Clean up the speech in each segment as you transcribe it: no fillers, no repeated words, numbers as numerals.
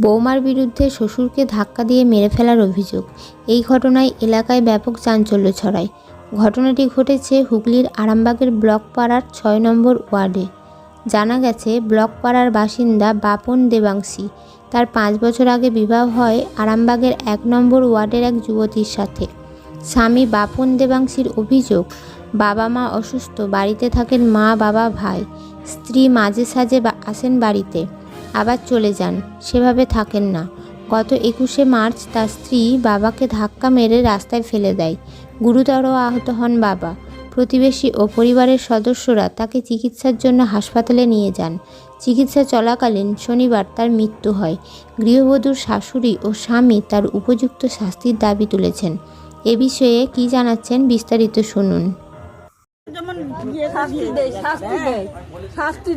বৌমার বিরুদ্ধে শ্বশুরকে ধাক্কা দিয়ে মেরে ফেলার অভিযোগ। এই ঘটনায় এলাকায় ব্যাপক চাঞ্চল্য ছড়ায়। ঘটনাটি ঘটেছে হুগলির আরামবাগের ব্লক পাড়ার ৬ নম্বর ওয়ার্ডে। জানা গেছে, ব্লক পাড়ার বাসিন্দা বাপন দেবাংশী। তার ৫ বছর আগে বিবাহ হয় আরামবাগের ১ নম্বর ওয়ার্ডের এক যুবতীর সাথে। স্বামী বাপন দেবাংশীর অভিযোগ, বাবা মা অসুস্থ, বাড়িতে থাকেন মা, বাবা, ভাই। স্ত্রী মাঝে সাঝে আসেন বাড়িতে, আবার চলে যান, সেভাবে থাকেন না। গত ২১শে মার্চ তার স্ত্রী বাবাকে ধাক্কা মেরে রাস্তায় ফেলে দেয়। গুরুতর আহত হন বাবা। প্রতিবেশী ও পরিবারের সদস্যরা তাকে চিকিৎসার জন্য হাসপাতালে নিয়ে যান। চিকিৎসা চলাকালীন শনিবার তার মৃত্যু হয়। গৃহবধূর শাশুড়ি ও স্বামী তার উপযুক্ত শাস্তির দাবি তুলেছেন। এ বিষয়ে কী জানাচ্ছেন বিস্তারিত শুনুন। যেমন শাস্তি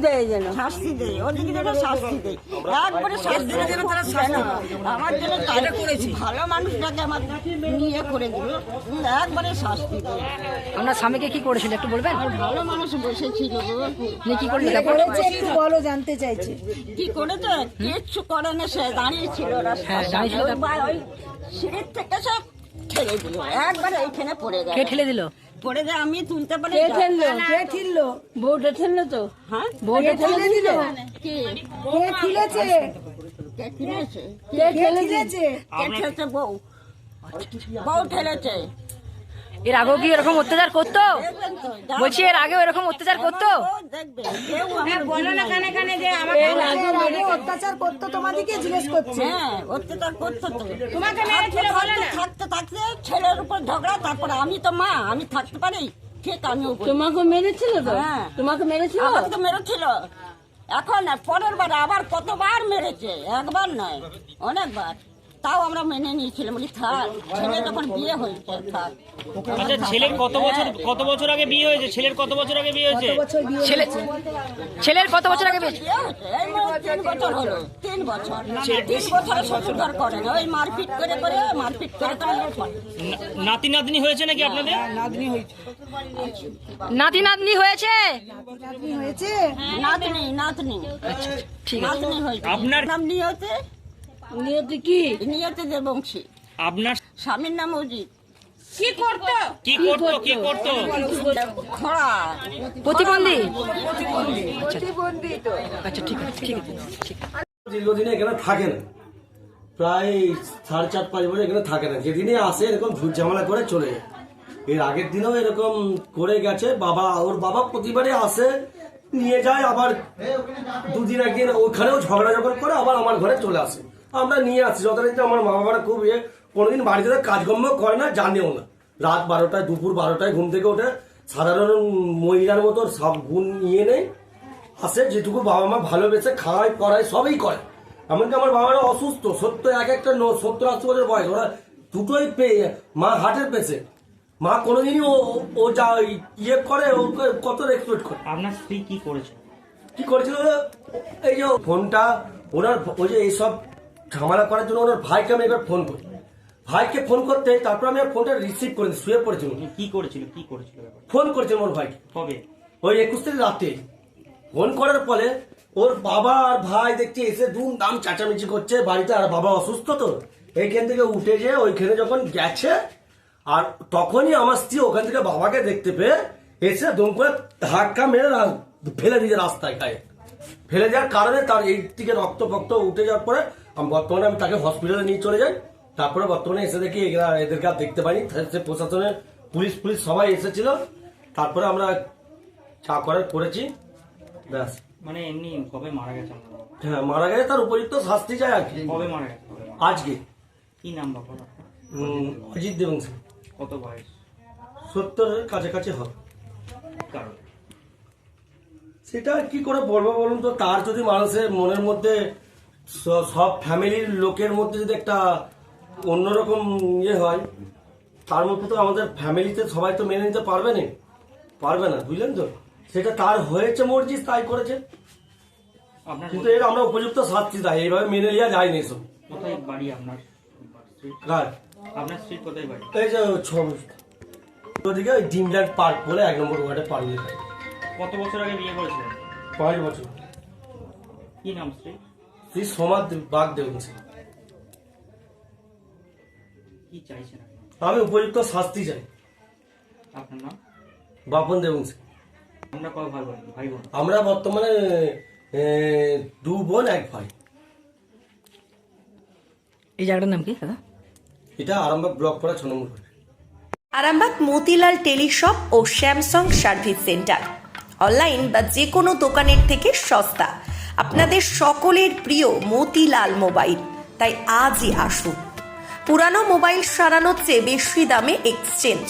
দেয় যেন শাস্তি দেয়, ওদিকে যেন শাস্তি দেয়, একবারে শাস্তি দেয় যেন তারা শাস্তি। আমার জন্য তারা করেছি, ভালো মানুষটাকে আমার নিয়ে করে দিল, একবারে শাস্তি দেয়। আপনার স্বামীকে কি করেছিল একটু বলবেন? ভালো মানুষ বসেছিল, কি করলে একটু বলো, জানতে চাইছে কি করেছে। কিচ্ছু করে না, সে দাঁড়িয়েছিল ওই সিঁড়ির থেকে সব ঠেলে দিল, একবারে এইখানে পড়ে গেল। কে ঠেলে দিল? পড়ে যায়, আমি তুলতে পারি। কে ঠেললো? বউটা ঠেললো তো। হ্যাঁ, বউটা ঠেলে দিল। কে ঠেলেছে? কে ঠেলেছে? কে ঠেলেছে? বউ, বউ ঠেলেছে। এর আগেও কি এরকম অত্যাচার করতো? দেখবেন তো, বলছি এর আগেও এরকম অত্যাচার করতো? দেখবে কেউ আমার বলো না কানে কানে যে আমাকে আগে অত্যাচার করতো, তোমাদেরকে জিজ্ঞেস করছে। হ্যাঁ, অত্যাচার করতো তো। তোমাকে মেরেছিল বলো না। থাকতে থাকতে ছেলের উপর ঝগড়া, তারপরে আমি তো মা, আমি থাকতে পারি ঠিক, আমিও বলি। তোমাকে মেরেছিল তো? হ্যাঁ, তোমাকে মেরেছিল? আমাকে তো মেরেছিল। এখন না, পরের বার আবার কতবার মেরেছে, একবার নয় অনেকবার। তাও আমরা মেনে নিয়েছিলাম, বলি থাক, ছেলে যখন বিয়ে হয়েছে থাক। আচ্ছা, ছেলের কত বছর আগে বিয়ে হয়েছে? ছেলের কত বছর আগে বিয়ে হয়েছে? ছেলের কত বছর আগে বিয়ে? বিয়ে হয়েছে এই 3 বছর হলো। 3 বছর 3 বছর শ্বশুর ঘর করে না, ওই মারপিট করে নাতি নাতনি হয়েছে নাকি আপনাদের? নাতি নাতনি হয়েছে? নাতনি ঠিক আছে, নাতনি হয়েছে। আপনার নাম নিয়তে কি নিয়তে দেবংশী, আপনার স্বামীর নাম অজিত। কি করতো? কি করতো? খরা প্রতিবন্ধী। প্রতিবন্ধী তো। আচ্ছা, ঠিক আছে, ঠিক আছে, ঠিক আছে। দীর্ঘদিনে এখানে থাকে না, প্রায় 4.5-5 বছর এখানে থাকে না। যেদিনে আসে এরকম ঝুট ঝামেলা করে চলে যায়। এর আগের দিনেও এরকম করে গেছে। ওর বাবা প্রতিবারে আসে, নিয়ে যায়, আবার 2 দিন 1 দিন ওখানেও ঝগড়া করে আবার আমার ঘরে চলে আসে। আমরা নিয়ে আসি যথারীতি। আমার মা বাবারা খুব কোনোদিন বাড়িতে কাজকর্ম করে না, জানেও না। রাত 12টায়, দুপুর 12টায় ঘুম থেকে ওঠে, সাধারণ মহিলার মতো সব গুণ নিয়ে নেয়, আসে। যেটুকু বাবা মা ভালোবেসে খাওয়ায় করায় সবই করে। এমনকি আমার বাবারা অসুস্থ, 70-80 বছর বয়স, ওরা দুটোই মা হার্টের পেশেন্ট। মা কোনোদিনই ও যা ইয়ে করে, ওকে কত রেসপেক্ট করে। আপনার স্ত্রী কি করেছিল? এই যে ফোনটা ওনার, ওই যে এইসব ঝামেলা করার জন্য ওনার ভাইকে আমি এবার ফোন করি। ভাইকে ফোন করতে, তারপর আমি ফোনটা রিসিভ করে শুয়ে পড়েছিল। কি করেছিল? ফোন করেছিলাম ওর ভাইকে কবে? ওই 21 তারিখ রাতে। ফোন করার পরে ওর বাবা আর ভাই দেখছি এসে দুমদাম চাচামেচি করছে বাড়িতে। আর বাবা অসুস্থ তো, এইখান থেকে উঠে যে ওইখানে যখন গেছে, আর তখনই আমার স্ত্রী ওখান থেকে বাবাকে দেখতে পেয়ে এসে দম করে ধাক্কা মেরে ফেলে দিয়েছে রাস্তায় গায়ে। ফেলে দেওয়ার কারণে তার এই দিকে রক্ত উঠে যাওয়ার পরে বর্তমানে আমি তাকে হসপিটালে নিয়ে চলে যাই। তারপরে বর্তমানে এসে দেখি এদেরকে আর দেখতে পাইনি। প্রশাসনের পুলিশ সবাই এসেছিল। তারপরে আমরা চা করেছি, ব্যাস। মানে এমনি কবে মারা গেছে? হ্যাঁ, মারা গেছে, তার উপযুক্ত শাস্তি চাই আর কি। কবে মারা গেছে? আজকে। কি নাম বাবার? অজিত দেবংশী। কত বয়স? 70-এর কাছাকাছি হবে। কারণ সেটা কি করে বলবো বলুন তো? তার যদি মানুষের মনের মধ্যে, সব ফ্যামিলির লোকের মধ্যে যদি একটা অন্যরকম ইয়ে হয়, তার মধ্যে তো আমাদের ফ্যামিলিতে সবাই তো মেনে নিতে পারবে না, বুঝলেন তো? সেটা তার হয়েছে মর্জি, তাই করেছে। কিন্তু এর আমরা উপযুক্ত শাস্তি চাই, এইভাবে মেনে নেওয়া যায় না এসব। কোথায় বাড়ি আপনার? আপনার স্ত্রী কোথায় বাড়ি? এই যে ওদিকে ডিমল্যান্ড পার্ক বলে 1 নম্বর ওয়ার্ডে পাড়িয়ে যায়। কত বছর আগে বিয়ে করেছিলেন? 5 বছর। কি নাম স্ত্রী? শ্রী সমাজ বাগ দেবংশী। কি চাইছেন আপনি? আমি উপযুক্ত শাস্তি চাই। আপনার নাম? বাপন দেবংশী। আমরা কয় ভাই বোন? আমরা বর্তমানে 2 বোন 1 ভাই। এই জায়গাটার নাম কি দাদা? এটা আরামবাগ ব্লক পাড়া 6 নম্বর। আরামবাগ মতিলাল টেলিশপ ও স্যামসাং সার্ভিস সেন্টার অনলাইন বা যে কোনো দোকানের থেকে সস্তা। আপনাদের সকলের প্রিয় মতিলাল মোবাইল, তাই আজই আসুন। পুরানো মোবাইল সারানোর চেয়ে বেশি দামে এক্সচেঞ্জ,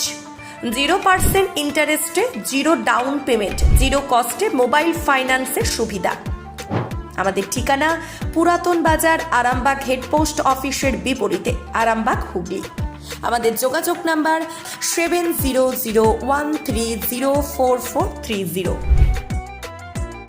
0% ইন্টারেস্টে, 0 ডাউন পেমেন্ট, 0 কস্টে মোবাইল ফাইন্যান্সের সুবিধা। আমাদের ঠিকানা পুরাতন বাজার, আরামবাগ হেডপোস্ট অফিসের বিপরীতে, আরামবাগ, হুগলি। আমাদের যোগাযোগ নাম্বার 7001304430।